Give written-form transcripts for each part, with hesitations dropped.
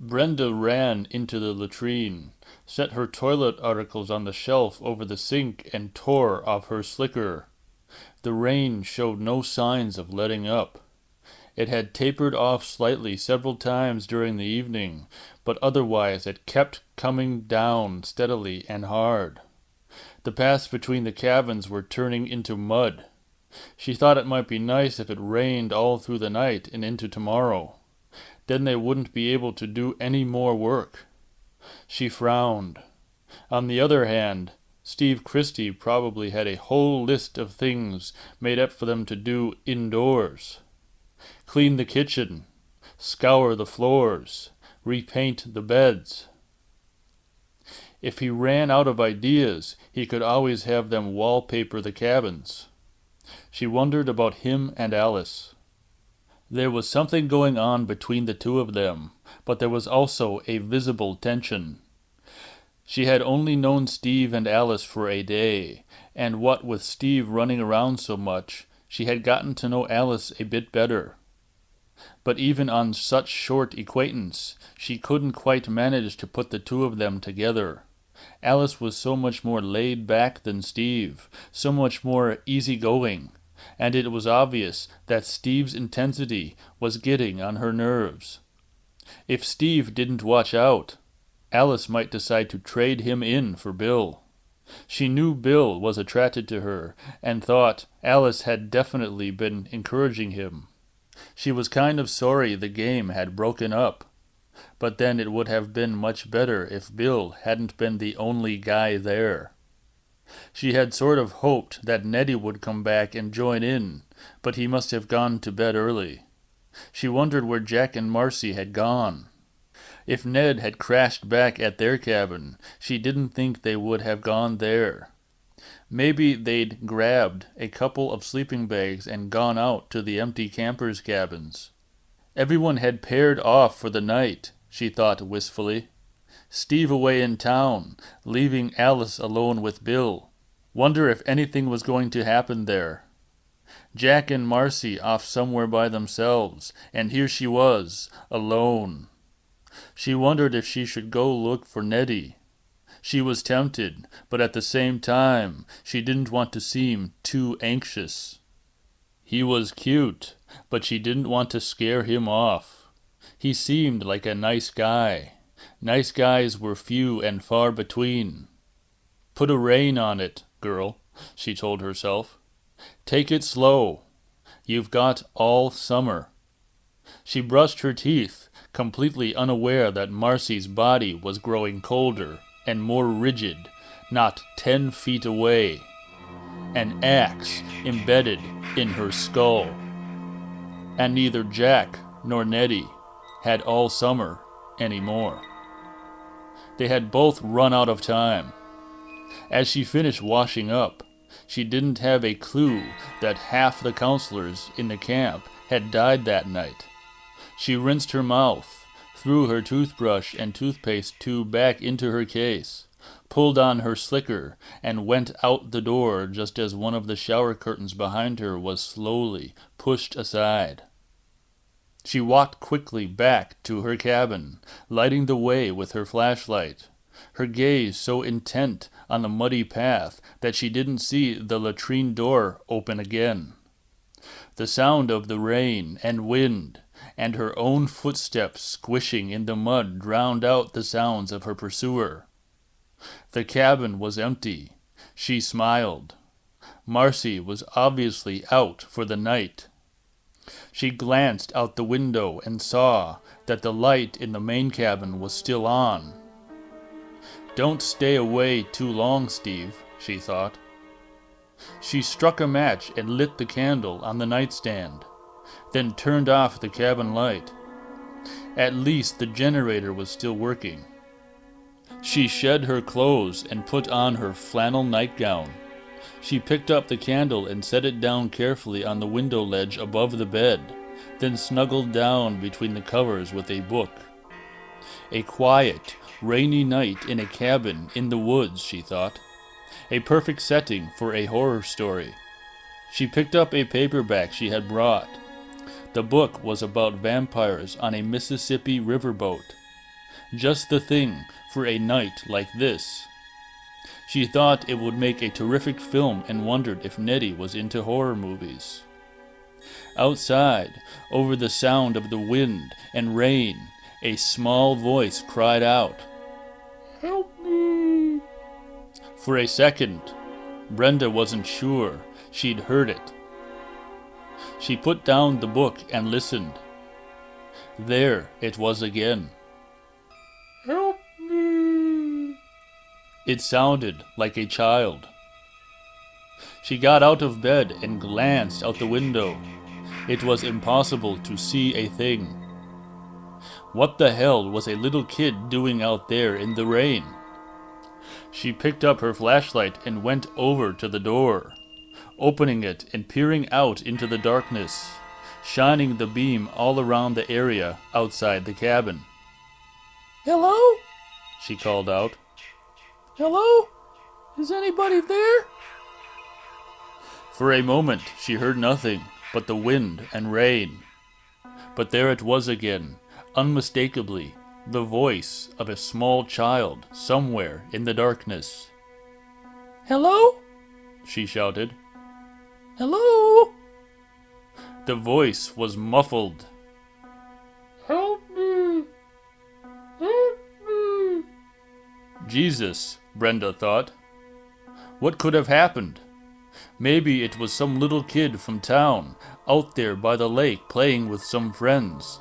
Brenda ran into the latrine, set her toilet articles on the shelf over the sink, and tore off her slicker. The rain showed no signs of letting up. It had tapered off slightly several times during the evening, but otherwise it kept coming down steadily and hard. The paths between the cabins were turning into mud. She thought it might be nice if it rained all through the night and into tomorrow. Then they wouldn't be able to do any more work. She frowned. On the other hand, Steve Christie probably had a whole list of things made up for them to do indoors. Clean the kitchen, scour the floors, repaint the beds. If he ran out of ideas, he could always have them wallpaper the cabins. She wondered about him and Alice. There was something going on between the two of them, but there was also a visible tension. She had only known Steve and Alice for a day, and what with Steve running around so much, she had gotten to know Alice a bit better. But even on such short acquaintance, she couldn't quite manage to put the two of them together. Alice was so much more laid back than Steve, so much more easygoing, and it was obvious that Steve's intensity was getting on her nerves. If Steve didn't watch out, Alice might decide to trade him in for Bill. She knew Bill was attracted to her, and thought Alice had definitely been encouraging him. She was kind of sorry the game had broken up, but then it would have been much better if Bill hadn't been the only guy there. She had sort of hoped that Nettie would come back and join in, but he must have gone to bed early. She wondered where Jack and Marcy had gone. If Ned had crashed back at their cabin, she didn't think they would have gone there. Maybe they'd grabbed a couple of sleeping bags and gone out to the empty campers' cabins. Everyone had paired off for the night, she thought wistfully. Steve away in town, leaving Alice alone with Bill. Wonder if anything was going to happen there. Jack and Marcy off somewhere by themselves, and here she was, alone. She wondered if she should go look for Nettie. She was tempted, but at the same time, she didn't want to seem too anxious. He was cute, but she didn't want to scare him off. He seemed like a nice guy. Nice guys were few and far between. Put a rein on it, girl, she told herself. Take it slow. You've got all summer. She brushed her teeth, completely unaware that Marcy's body was growing colder and more rigid, not 10 feet away. An axe embedded in her skull. And neither Jack nor Nettie had all summer anymore. They had both run out of time. As she finished washing up, she didn't have a clue that half the counselors in the camp had died that night. She rinsed her mouth, threw her toothbrush and toothpaste tube back into her case, pulled on her slicker, and went out the door just as one of the shower curtains behind her was slowly pushed aside. She walked quickly back to her cabin, lighting the way with her flashlight, her gaze so intent on the muddy path that she didn't see the latrine door open again. The sound of the rain and wind and her own footsteps squishing in the mud drowned out the sounds of her pursuer. The cabin was empty. She smiled. Marcy was obviously out for the night. She glanced out the window and saw that the light in the main cabin was still on. Don't stay away too long, Steve, she thought. She struck a match and lit the candle on the nightstand, then turned off the cabin light. At least the generator was still working. She shed her clothes and put on her flannel nightgown. She picked up the candle and set it down carefully on the window ledge above the bed, then snuggled down between the covers with a book. A quiet, rainy night in a cabin in the woods, she thought. A perfect setting for a horror story. She picked up a paperback she had brought. The book was about vampires on a Mississippi riverboat. Just the thing for a night like this. She thought it would make a terrific film and wondered if Nettie was into horror movies. Outside, over the sound of the wind and rain, a small voice cried out, "Help me!" For a second, Brenda wasn't sure she'd heard it. She put down the book and listened. There it was again. "Help me!" It sounded like a child. She got out of bed and glanced out the window. It was impossible to see a thing. What the hell was a little kid doing out there in the rain? She picked up her flashlight and went over to the door, opening it and peering out into the darkness, shining the beam all around the area outside the cabin. "Hello?" she called out. "Hello? Is anybody there?" For a moment she heard nothing but the wind and rain. But there it was again, unmistakably, the voice of a small child somewhere in the darkness. "Hello?" she shouted. "Hello?" The voice was muffled. "Help me! Help me!" Jesus, Brenda thought. What could have happened? Maybe it was some little kid from town, out there by the lake playing with some friends.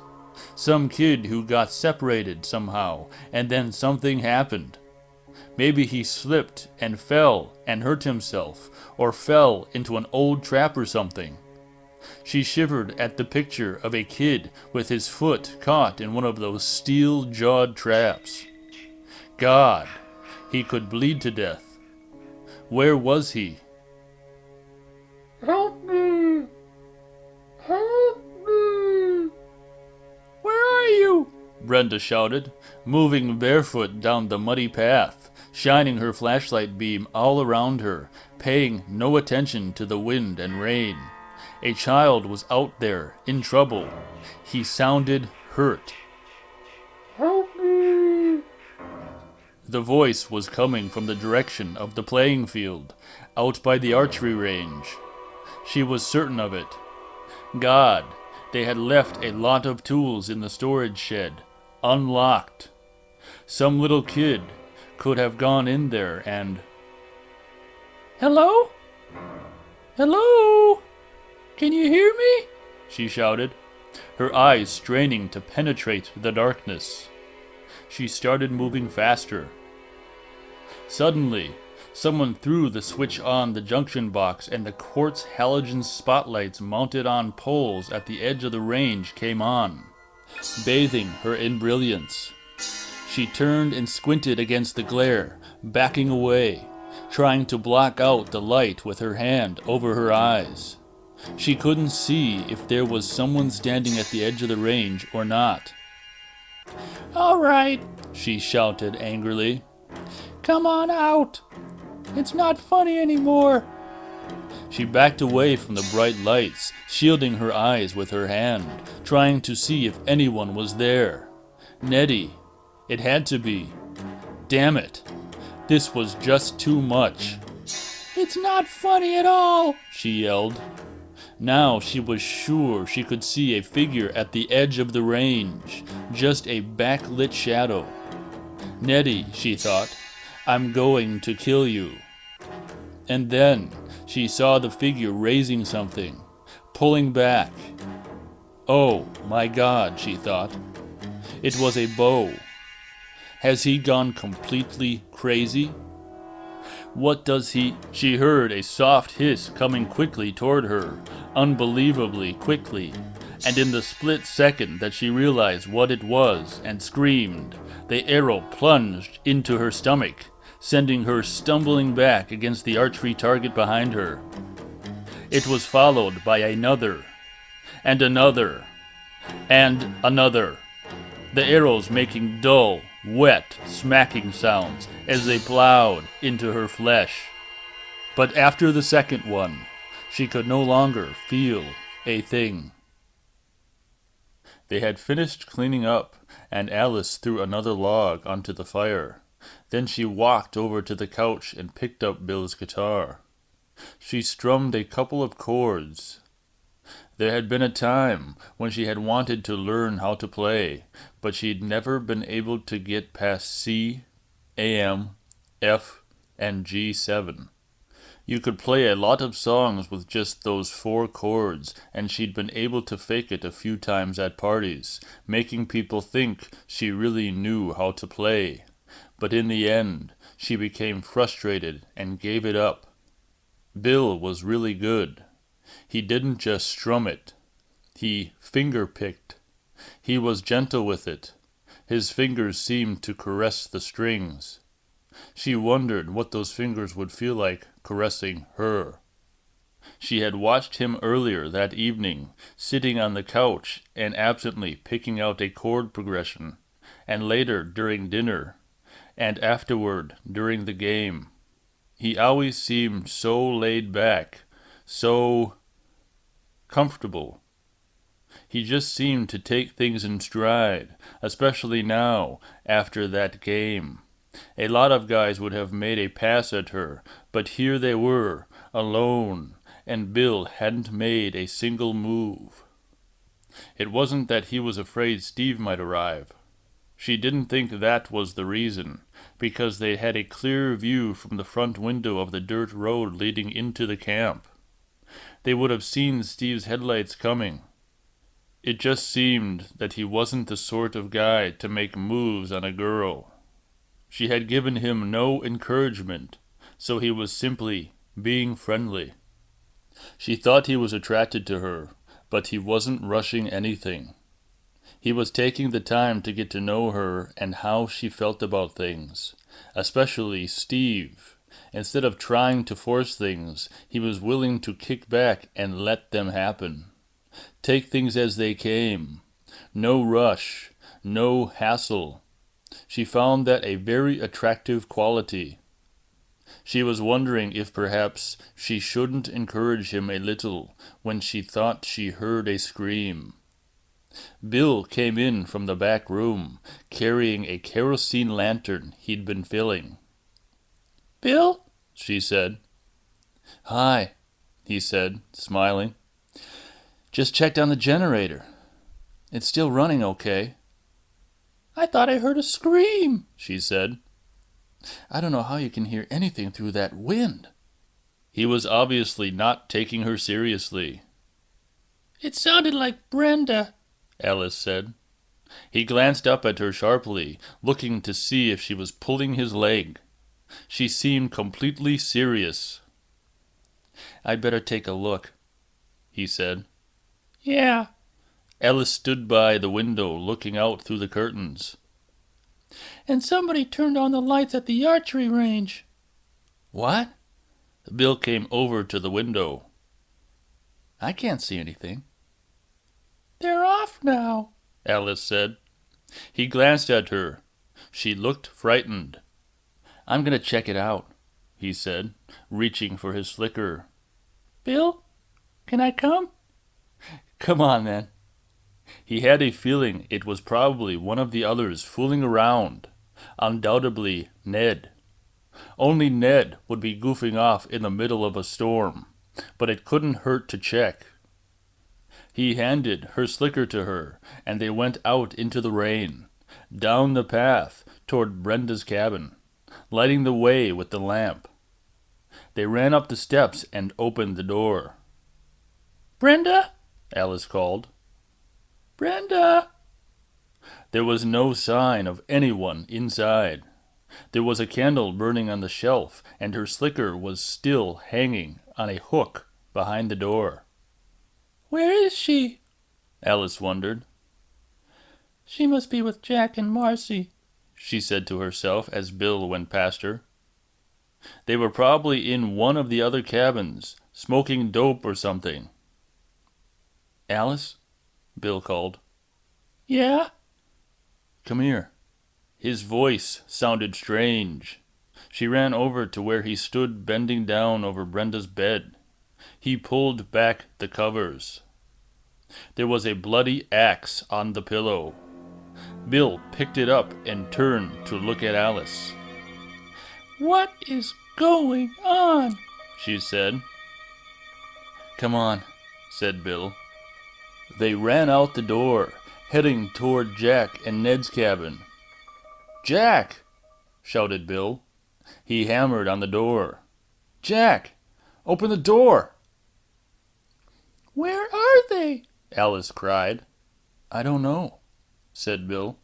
Some kid who got separated somehow, and then something happened. Maybe he slipped and fell and hurt himself, or fell into an old trap or something. She shivered at the picture of a kid with his foot caught in one of those steel-jawed traps. God, he could bleed to death. Where was he? "Help me! Help me!" "Where are you?" Brenda shouted, moving barefoot down the muddy path, shining her flashlight beam all around her, paying no attention to the wind and rain. A child was out there, in trouble. He sounded hurt. "Help me!" The voice was coming from the direction of the playing field, out by the archery range. She was certain of it. God, they had left a lot of tools in the storage shed, unlocked. Some little kid could have gone in there and... "Hello? Hello? Can you hear me?" she shouted, her eyes straining to penetrate the darkness. She started moving faster. Suddenly, someone threw the switch on the junction box and the quartz halogen spotlights mounted on poles at the edge of the range came on, bathing her in brilliance. She turned and squinted against the glare, backing away, trying to block out the light with her hand over her eyes. She couldn't see if there was someone standing at the edge of the range or not. "All right," she shouted angrily. "Come on out. It's not funny anymore." She backed away from the bright lights, shielding her eyes with her hand, trying to see if anyone was there. Nettie. It had to be. Damn it. This was just too much. "It's not funny at all," she yelled. Now she was sure she could see a figure at the edge of the range, just a backlit shadow. "Nettie," she thought, "I'm going to kill you." And then she saw the figure raising something, pulling back. Oh my God, she thought. It was a bow. Has he gone completely crazy? What does he... She heard a soft hiss coming quickly toward her, unbelievably quickly, and in the split second that she realized what it was and screamed, the arrow plunged into her stomach, sending her stumbling back against the archery target behind her. It was followed by another, and another, and another, the arrows making dull, wet, smacking sounds as they plowed into her flesh. But after the second one, she could no longer feel a thing. They had finished cleaning up, and Alice threw another log onto the fire. Then she walked over to the couch and picked up Bill's guitar. She strummed a couple of chords. There had been a time when she had wanted to learn how to play, but she'd never been able to get past C, AM, F, and G7. You could play a lot of songs with just those 4 chords, and she'd been able to fake it a few times at parties, making people think she really knew how to play. But in the end, she became frustrated and gave it up. Bill was really good. He didn't just strum it. He finger-picked. He was gentle with it. His fingers seemed to caress the strings. She wondered what those fingers would feel like caressing her. She had watched him earlier that evening, sitting on the couch and absently picking out a chord progression, and later during dinner, and afterward during the game. He always seemed so laid back, so comfortable. He just seemed to take things in stride, especially now, after that game. A lot of guys would have made a pass at her, but here they were, alone, and Bill hadn't made a single move. It wasn't that he was afraid Steve might arrive. She didn't think that was the reason, because they had a clear view from the front window of the dirt road leading into the camp. They would have seen Steve's headlights coming. It just seemed that he wasn't the sort of guy to make moves on a girl. She had given him no encouragement, so he was simply being friendly. She thought he was attracted to her, but he wasn't rushing anything. He was taking the time to get to know her and how she felt about things, especially Steve. Instead of trying to force things, he was willing to kick back and let them happen. Take things as they came. No rush, no hassle. She found that a very attractive quality. She was wondering if perhaps she shouldn't encourage him a little when she thought she heard a scream. Bill came in from the back room, carrying a kerosene lantern he'd been filling. "Bill?" she said. "Hi," he said, smiling. "Just checked on the generator. It's still running okay." "I thought I heard a scream," she said. "I don't know how you can hear anything through that wind." He was obviously not taking her seriously. "It sounded like Brenda," Alice said. He glanced up at her sharply, looking to see if she was pulling his leg. She seemed completely serious. "I'd better take a look," he said. "Yeah." Alice stood by the window, looking out through the curtains. "And somebody turned on the lights at the archery range." "What?" Bill came over to the window. "I can't see anything." "They're off now," Alice said. He glanced at her. She looked frightened. "I'm going to check it out," he said, reaching for his flicker. "Bill, can I come?" "Come on, then." He had a feeling it was probably one of the others fooling around. Undoubtedly Ned. Only Ned would be goofing off in the middle of a storm, but it couldn't hurt to check. He handed her slicker to her, and they went out into the rain, down the path toward Brenda's cabin, lighting the way with the lamp. They ran up the steps and opened the door. "Brenda?" Alice called. "Brenda!" There was no sign of anyone inside. There was a candle burning on the shelf, and her slicker was still hanging on a hook behind the door. "Where is she?" Alice wondered. "She must be with Jack and Marcy," she said to herself as Bill went past her. They were probably in one of the other cabins, smoking dope or something. "Alice?" Bill called. "Yeah?" "Come here." His voice sounded strange. She ran over to where he stood bending down over Brenda's bed. He pulled back the covers. There was a bloody axe on the pillow. Bill picked it up and turned to look at Alice. "What is going on?" she said. "Come on," said Bill. They ran out the door, heading toward Jack and Ned's cabin. "Jack!" shouted Bill. He hammered on the door. "Jack! Open the door!" "Where are they?" Alice cried. "I don't know," said Bill.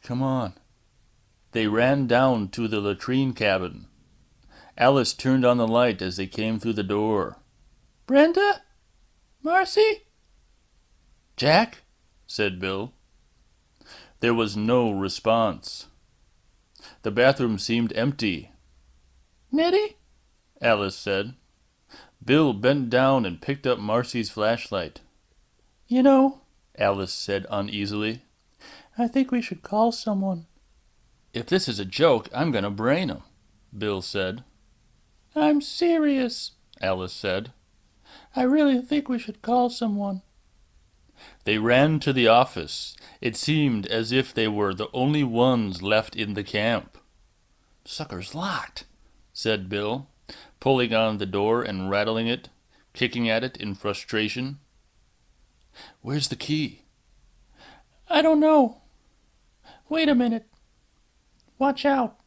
"Come on." They ran down to the latrine cabin. Alice turned on the light as they came through the door. "Brenda? Marcy?" "Jack?" said Bill. There was no response. The bathroom seemed empty. "Nettie?" Alice said. Bill bent down and picked up Marcy's flashlight. "You know," Alice said uneasily, "I think we should call someone." "If this is a joke, I'm going to brain him," Bill said. "I'm serious," Alice said. "I really think we should call someone." They ran to the office. It seemed as if they were the only ones left in the camp. "Sucker's locked," said Bill, pulling on the door and rattling it, kicking at it in frustration. "Where's the key?" "I don't know. Wait a minute. Watch out."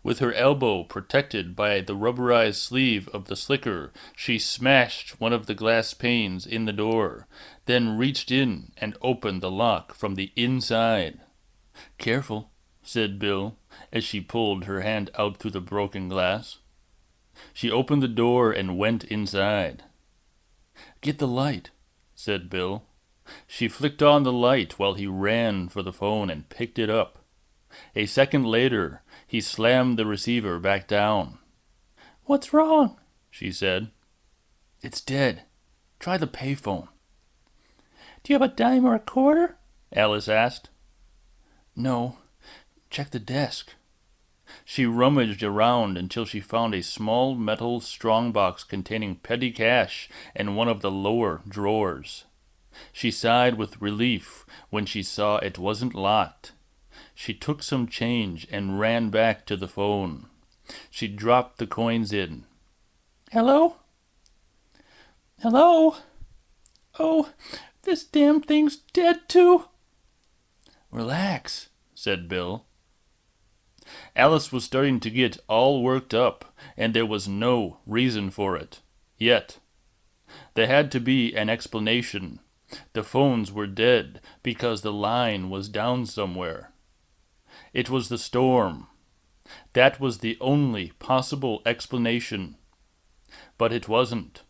With her elbow protected by the rubberized sleeve of the slicker, she smashed one of the glass panes in the door, then reached in and opened the lock from the inside. "Careful," said Bill, as she pulled her hand out through the broken glass. She opened the door and went inside. "Get the light," said Bill. She flicked on the light while he ran for the phone and picked it up. A second later, he slammed the receiver back down. "What's wrong?" she said. "It's dead. Try the payphone." "Do you have a dime or a quarter?" Alice asked. "No. Check the desk." She rummaged around until she found a small metal strongbox containing petty cash and one of the lower drawers. She sighed with relief when she saw it wasn't locked. She took some change and ran back to the phone. She dropped the coins in. "Hello? Hello? Oh, this damn thing's dead too." "Relax," said Bill. Alice was starting to get all worked up, and there was no reason for it. Yet. There had to be an explanation. The phones were dead because the line was down somewhere. It was the storm. That was the only possible explanation. But it wasn't.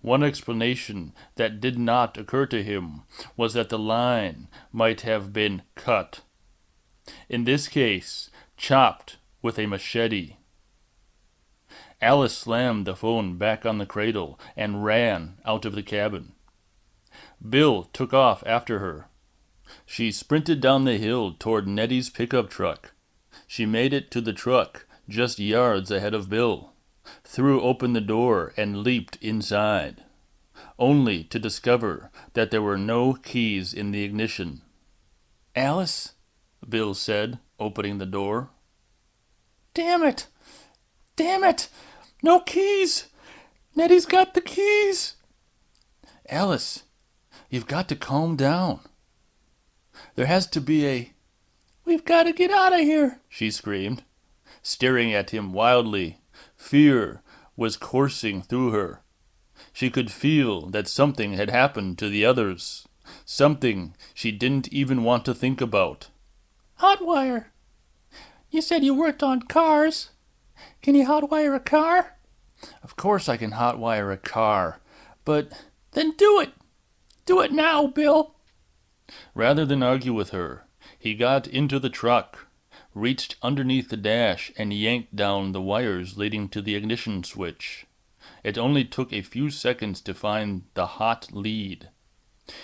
One explanation that did not occur to him was that the line might have been cut. In this case, chopped with a machete. Alice slammed the phone back on the cradle and ran out of the cabin. Bill took off after her. She sprinted down the hill toward Nettie's pickup truck. She made it to the truck, just yards ahead of Bill, threw open the door and leaped inside, only to discover that there were no keys in the ignition. "Alice?" Bill said, opening the door. "Damn it! Damn it! No keys! Nettie's got the keys!" "Alice, you've got to calm down. There has to be a—" "We've got to get out of here!" she screamed, staring at him wildly. Fear was coursing through her. She could feel that something had happened to the others, something she didn't even want to think about. "Hotwire! You said you worked on cars. Can you hotwire a car?" "Of course I can hotwire a car, but—" "Then do it! Do it now, Bill!" Rather than argue with her, he got into the truck, reached underneath the dash, and yanked down the wires leading to the ignition switch. It only took a few seconds to find the hot lead.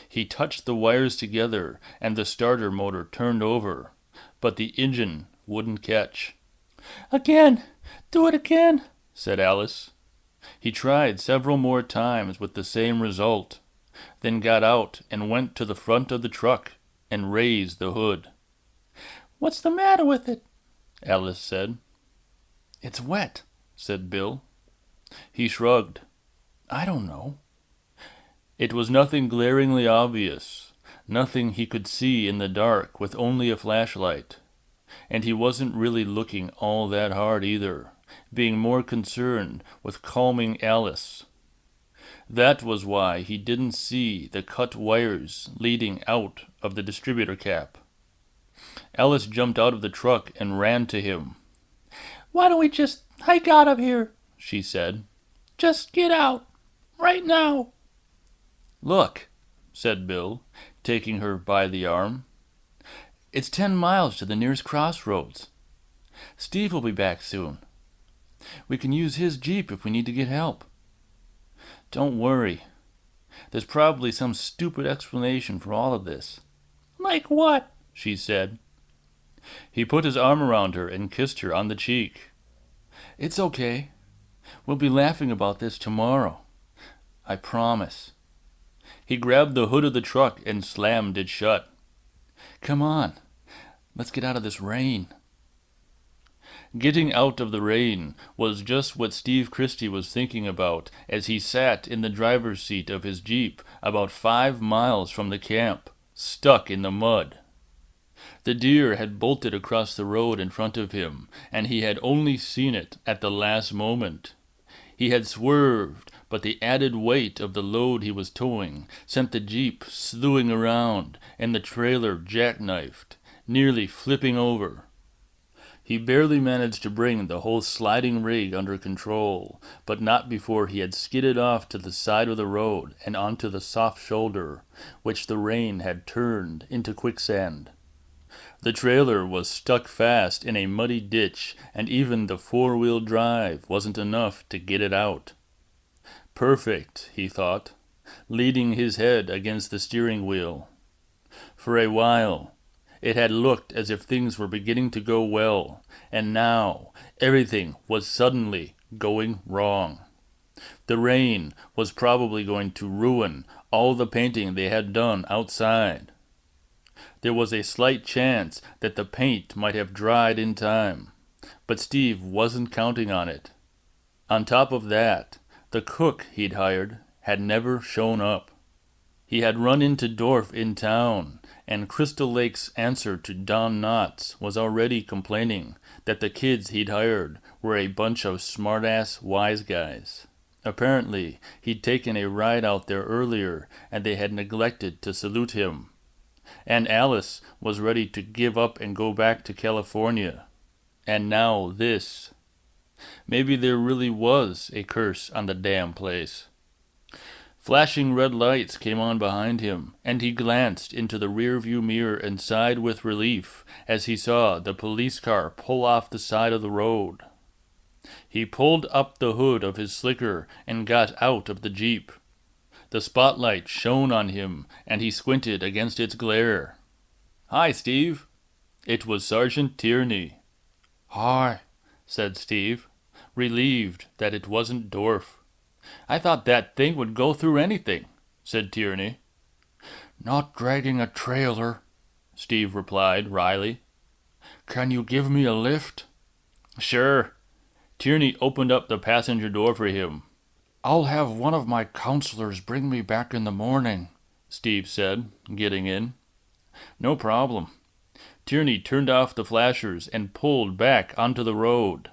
He touched the wires together, and the starter motor turned over, but the engine wouldn't catch. "Again! Do it again!" said Alice. He tried several more times with the same result. then got out and went to the front of the truck and raised the hood. "What's the matter with it?" Alice said. "It's wet," said Bill. He shrugged. "I don't know." It was nothing glaringly obvious, nothing he could see in the dark with only a flashlight. And he wasn't really looking all that hard either, being more concerned with calming Alice. That was why he didn't see the cut wires leading out of the distributor cap. Alice jumped out of the truck and ran to him. "Why don't we just hike out of here?" she said. "Just get out. Right now." "Look," said Bill, taking her by the arm. "It's 10 miles to the nearest crossroads. Steve will be back soon. We can use his Jeep if we need to get help. Don't worry. There's probably some stupid explanation for all of this." "Like what?" she said. He put his arm around her and kissed her on the cheek. "It's okay. We'll be laughing about this tomorrow. I promise." He grabbed the hood of the truck and slammed it shut. "Come on. Let's get out of this rain." Getting out of the rain was just what Steve Christie was thinking about as he sat in the driver's seat of his Jeep about 5 miles from the camp, stuck in the mud. The deer had bolted across the road in front of him, and he had only seen it at the last moment. He had swerved, but the added weight of the load he was towing sent the Jeep slewing around, and the trailer jackknifed, nearly flipping over. He barely managed to bring the whole sliding rig under control, but not before he had skidded off to the side of the road and onto the soft shoulder, which the rain had turned into quicksand. The trailer was stuck fast in a muddy ditch, and even the 4-wheel drive wasn't enough to get it out. Perfect, he thought, leaning his head against the steering wheel. For a while, it had looked as if things were beginning to go well, and now everything was suddenly going wrong. The rain was probably going to ruin all the painting they had done outside. There was a slight chance that the paint might have dried in time, but Steve wasn't counting on it. On top of that, the cook he'd hired had never shown up. He had run into Dorf in town, and Crystal Lake's answer to Don Knotts was already complaining that the kids he'd hired were a bunch of smart-ass wise guys. Apparently, he'd taken a ride out there earlier, and they had neglected to salute him. And Alice was ready to give up and go back to California. And now this. Maybe there really was a curse on the damn place. Flashing red lights came on behind him, and he glanced into the rearview mirror and sighed with relief as he saw the police car pull off the side of the road. He pulled up the hood of his slicker and got out of the Jeep. The spotlight shone on him, and he squinted against its glare. "Hi, Steve." It was Sergeant Tierney. "Hi," said Steve, relieved that it wasn't Dorf. "I thought that thing would go through anything," said Tierney. "Not dragging a trailer," Steve replied wryly. "Can you give me a lift?" "Sure." Tierney opened up the passenger door for him. "I'll have one of my counselors bring me back in the morning," Steve said, getting in. "No problem." Tierney turned off the flashers and pulled back onto the road.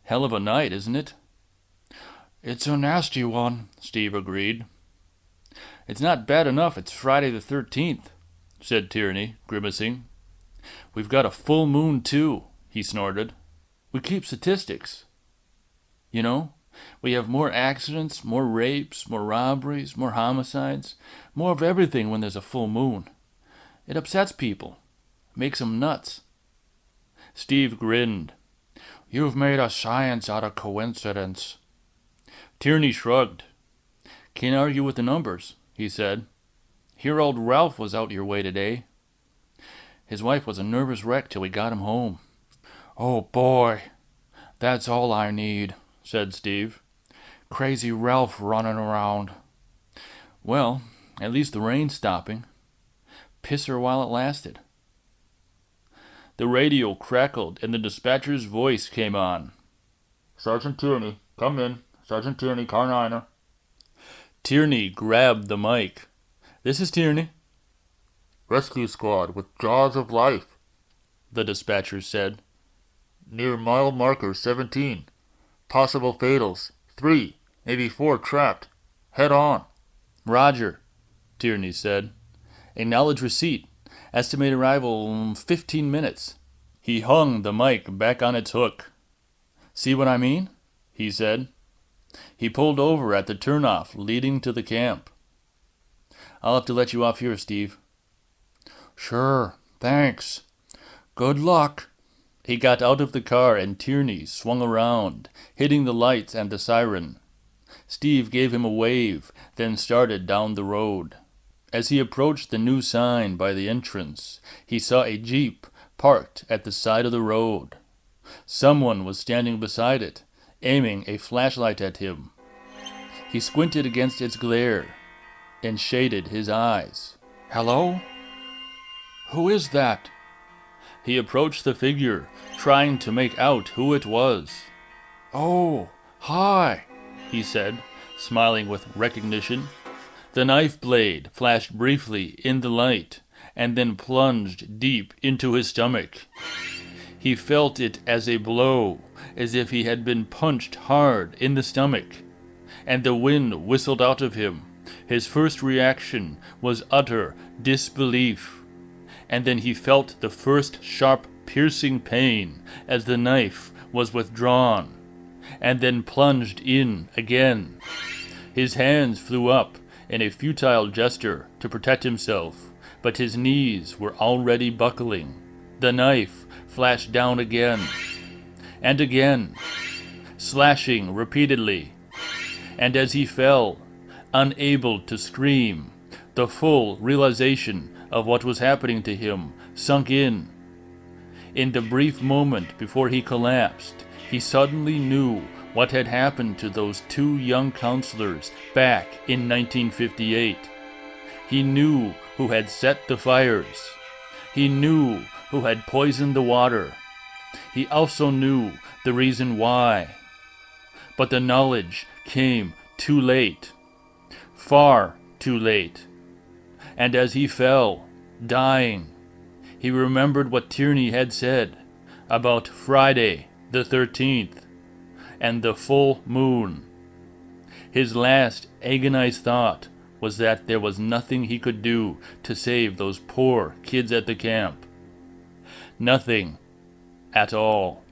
"Hell of a night, isn't it?" "It's a nasty one," Steve agreed. "It's not bad enough it's Friday the 13th, said Tierney, grimacing. "We've got a full moon, too," he snorted. "We keep statistics. You know, we have more accidents, more rapes, more robberies, more homicides, more of everything when there's a full moon. It upsets people, makes them nuts." Steve grinned. "You've made a science out of coincidence." Tierney shrugged. "Can't argue with the numbers," he said. "Hear old Ralph was out your way today. His wife was a nervous wreck till we got him home." "Oh, boy. That's all I need," said Steve. "Crazy Ralph running around." Well, at least the rain's stopping. Piss her while it lasted. The radio crackled and the dispatcher's voice came on. Sergeant Tierney, come in. Sergeant Tierney, car 9er. Tierney grabbed the mic. This is Tierney, Rescue squad with jaws of life, the dispatcher said. near mile marker 17. Possible fatals. 3, maybe 4 trapped. Head on. Roger, Tierney said. Acknowledge receipt. Estimate arrival 15 minutes. He hung the mic back on its hook. See what I mean? He said. He pulled over at the turnoff leading to the camp. I'll have to let you off here, Steve. Sure, thanks. Good luck. He got out of the car and Tierney swung around, hitting the lights and the siren. Steve gave him a wave, then started down the road. As he approached the new sign by the entrance, he saw a Jeep parked at the side of the road. Someone was standing beside it, aiming a flashlight at him. He squinted against its glare and shaded his eyes. Hello? Who is that? He approached the figure, trying to make out who it was. Oh, hi, he said, smiling with recognition. The knife blade flashed briefly in the light and then plunged deep into his stomach. He felt it as a blow, as if he had been punched hard in the stomach, and the wind whistled out of him. His first reaction was utter disbelief, and then he felt the first sharp, piercing pain as the knife was withdrawn, and then plunged in again. His hands flew up in a futile gesture to protect himself, but his knees were already buckling. The knife flashed down again, and again, slashing repeatedly, and as he fell, unable to scream, the full realization of what was happening to him sunk in. In the brief moment before he collapsed, he suddenly knew what had happened to those 2 young counselors back in 1958. He knew who had set the fires. He knew who had poisoned the water. He also knew the reason why. But the knowledge came too late. Far too late. And as he fell, dying, he remembered what Tierney had said about Friday the 13th and the full moon. His last agonized thought was that there was nothing he could do to save those poor kids at the camp. Nothing at all.